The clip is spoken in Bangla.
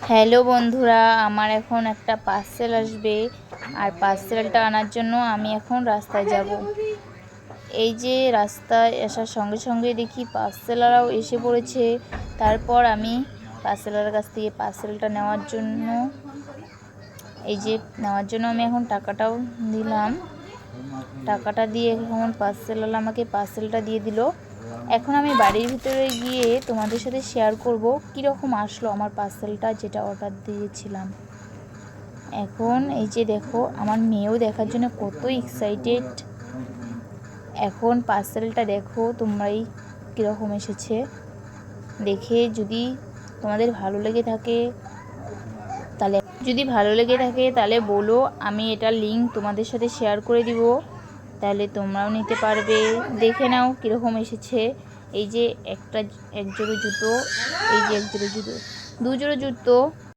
হ্যালো বন্ধুরা, আমার এখন একটা পার্সেল আসবে আর পার্সেলটা আনার জন্য আমি এখন রাস্তায় যাব। এই যে রাস্তায় আসার সঙ্গে সঙ্গে দেখি পার্সেলাররাও এসে পড়েছে। তারপর আমি পার্সেলারের কাছ থেকে পার্সেলটা নেওয়ার জন্য আমি এখন টাকাটাও দিলাম। টাকাটা দিয়ে এখন পার্সেলওয়ালা আমাকে পার্সেলটা দিয়ে দিল। এখন আমি বাড়ির ভিতরে গিয়ে তোমাদের সাথে শেয়ার করব কীরকম আসলো আমার পার্সেলটা, যেটা অর্ডার দিয়েছিলাম। এখন এই যে দেখো, আমার মেয়েও দেখার জন্য কত এক্সাইটেড। এখন পার্সেলটা দেখো তোমরাই কীরকম এসেছে। দেখে যদি তোমাদের ভালো লেগে থাকে তাহলে বলো, আমি এটা লিংক তোমাদের সাথে শেয়ার করে দিব, তাহলে তোমরাও নিতে পারবে। দেখে নাও কীরকম এসেছে। এই যে এক জোড়ো জুতো, এই যে এক জোড়ো জুতো, দু জোড়ো জুতো।